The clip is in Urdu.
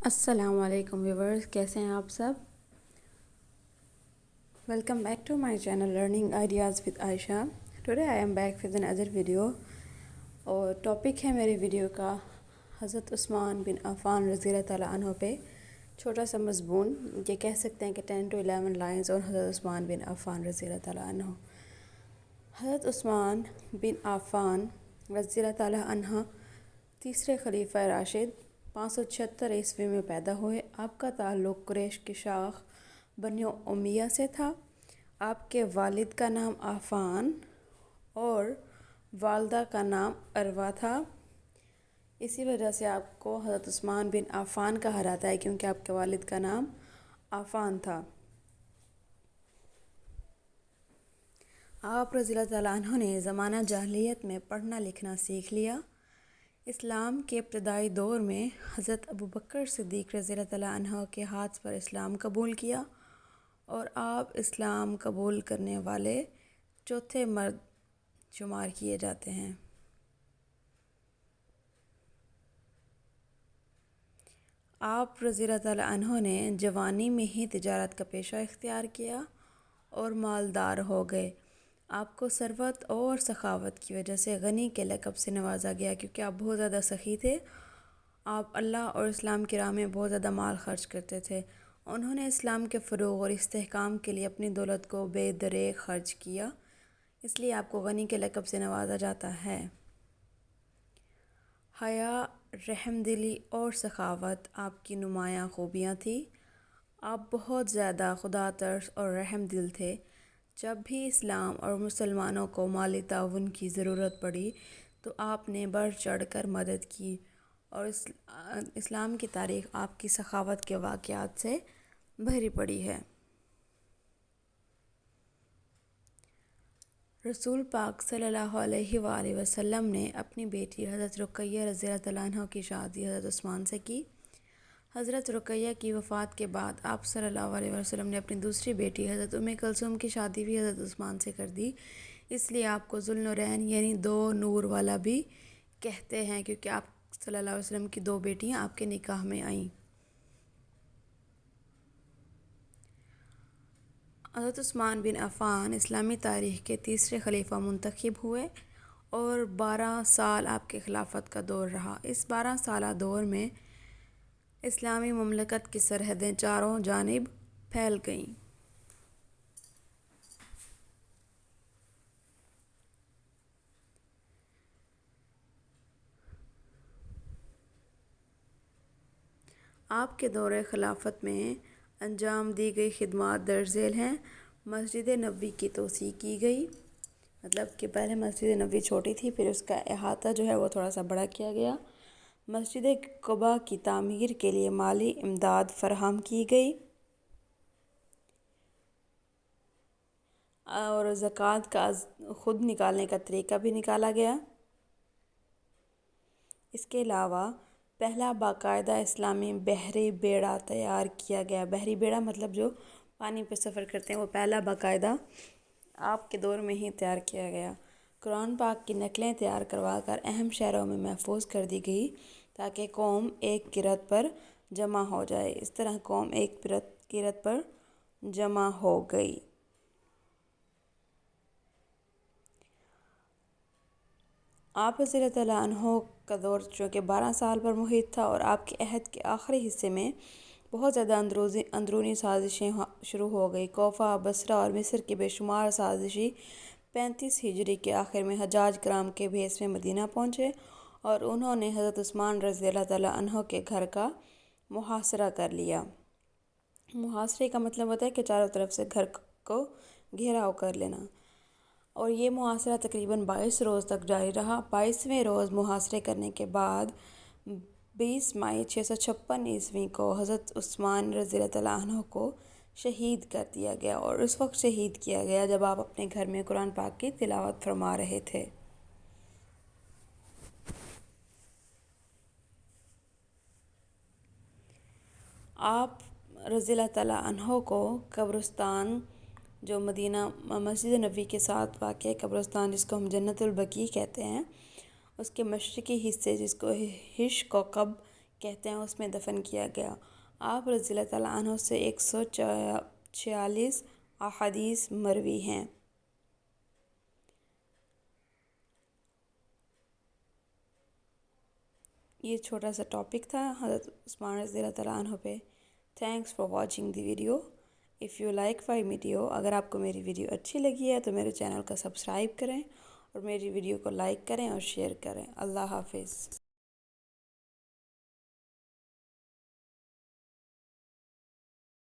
السلام علیکم ویورز، کیسے ہیں آپ سب؟ Welcome back to my channel learning ideas with Ayesha. Today I'm back with another video, اور ٹاپک ہے میرے ویڈیو کا حضرت عثمان بن عفان رضی اللہ تعالیٰ عنہ پہ چھوٹا سا مضمون. یہ کہہ سکتے ہیں کہ 10 to 11 لائنز اور حضرت عثمان بن عفان رضی اللہ تعالیٰ عنہ. حضرت عثمان بن عفان رضی اللہ تعالیٰ عنہ تیسرے خلیفہ راشد 576 عیسوی میں پیدا ہوئے. آپ کا تعلق قریش کی شاخ بنی امیہ سے تھا. آپ کے والد کا نام عفان اور والدہ کا نام عروہ تھا. اسی وجہ سے آپ کو حضرت عثمان بن عفان کہا جاتا ہے، کیونکہ آپ کے والد کا نام عفان تھا. آپ رضی اللہ تعالیٰ عنہ نے زمانہ جاہلیت میں پڑھنا لکھنا سیکھ لیا. اسلام کے ابتدائی دور میں حضرت ابوبکر صدیق رضی اللہ تعالیٰ عنہ کے ہاتھ پر اسلام قبول کیا، اور آپ اسلام قبول کرنے والے چوتھے مرد شمار کیے جاتے ہیں. آپ رضی اللہ تعالیٰ عنہ نے جوانی میں ہی تجارت کا پیشہ اختیار کیا اور مالدار ہو گئے. آپ کو ثروت اور سخاوت کی وجہ سے غنی کے لقب سے نوازا گیا، کیونکہ آپ بہت زیادہ سخی تھے. آپ اللہ اور اسلام کی راہ میں بہت زیادہ مال خرچ کرتے تھے. انہوں نے اسلام کے فروغ اور استحکام کے لیے اپنی دولت کو بے دریغ خرچ کیا، اس لیے آپ کو غنی کے لقب سے نوازا جاتا ہے. حیا، رحم دلی اور سخاوت آپ کی نمایاں خوبیاں تھیں. آپ بہت زیادہ خدا ترس اور رحم دل تھے. جب بھی اسلام اور مسلمانوں کو مالی تعاون کی ضرورت پڑی تو آپ نے بڑھ چڑھ کر مدد کی، اور اسلام کی تاریخ آپ کی سخاوت کے واقعات سے بھری پڑی ہے. رسول پاک صلی اللہ علیہ وآلہ وسلم نے اپنی بیٹی حضرت رقیہ رضی اللہ تعالیٰ عنہ کی شادی حضرت عثمان سے کی. حضرت رقیہ کی وفات کے بعد آپ صلی اللہ علیہ وسلم نے اپنی دوسری بیٹی حضرت ام کلثوم کی شادی بھی حضرت عثمان سے کر دی. اس لیے آپ کو ذوالنورین یعنی دو نور والا بھی کہتے ہیں، کیونکہ آپ صلی اللہ علیہ وسلم کی دو بیٹیاں آپ کے نکاح میں آئیں. حضرت عثمان بن عفان اسلامی تاریخ کے تیسرے خلیفہ منتخب ہوئے، اور 12 سال آپ کے خلافت کا دور رہا. اس 12 سالہ دور میں اسلامی مملکت کی سرحدیں چاروں جانب پھیل گئیں. آپ کے دور خلافت میں انجام دی گئی خدمات درج ذیل ہیں. مسجد نبوی کی توسیع کی گئی، مطلب کہ پہلے مسجد نبوی چھوٹی تھی، پھر اس کا احاطہ جو ہے وہ تھوڑا سا بڑا کیا گیا. مسجد قباء کی تعمیر کے لیے مالی امداد فراہم کی گئی، اور زکوٰۃ کا خود نکالنے کا طریقہ بھی نکالا گیا. اس کے علاوہ پہلا باقاعدہ اسلامی بحری بیڑا تیار کیا گیا. بحری بیڑا مطلب جو پانی پہ سفر کرتے ہیں، وہ پہلا باقاعدہ آپ کے دور میں ہی تیار کیا گیا. قرآن پاک کی نقلیں تیار کروا کر اہم شہروں میں محفوظ کر دی گئی تاکہ قوم ایک قرت پر جمع ہو جائے. اس طرح قوم ایک قرت پر جمع ہو گئی. آپ رضی اللہ تعالیٰ عنہ کا دور چونکہ 12 سال پر محیط تھا، اور آپ کے عہد کے آخری حصے میں بہت زیادہ اندرونی سازشیں شروع ہو گئی. کوفہ، بصرہ اور مصر کی بے شمار سازشی 35 ہجری کے آخر میں حجاج کرام کے بھیس میں مدینہ پہنچے، اور انہوں نے حضرت عثمان رضی اللہ تعالیٰ عنہ کے گھر کا محاصرہ کر لیا. محاصرے کا مطلب ہوتا ہے کہ چاروں طرف سے گھر کو گھیراؤ کر لینا، اور یہ محاصرہ تقریباً 22 روز تک جاری رہا. 22ویں روز محاصرے کرنے کے بعد 20 مئی 656 عیسوی کو حضرت عثمان رضی اللہ تعالیٰ عنہ کو شہید کر دیا گیا، اور اس وقت شہید کیا گیا جب آپ اپنے گھر میں قرآن پاک کی تلاوت فرما رہے تھے. آپ رضی اللہ تعالیٰ عنہ کو قبرستان جو مدینہ مسجد نبوی کے ساتھ واقع قبرستان، جس کو ہم جنت البقیع کہتے ہیں، اس کے مشرقی حصے جس کو حشق و قب کہتے ہیں اس میں دفن کیا گیا۔ آپ رضی اللہ تعالیٰ عنہ سے 146 احادیث مروی ہیں۔ یہ چھوٹا سا ٹاپک تھا حضرت عثمان رضی اللہ تعالیٰ عنہ پہ۔ Thanks for watching the video. If you like my video, اگر آپ کو میری ویڈیو اچھی لگی ہے تو میرے چینل کا سبسکرائب کریں اور میری ویڈیو کو لائک کریں اور شیئر کریں۔ اللہ حافظ۔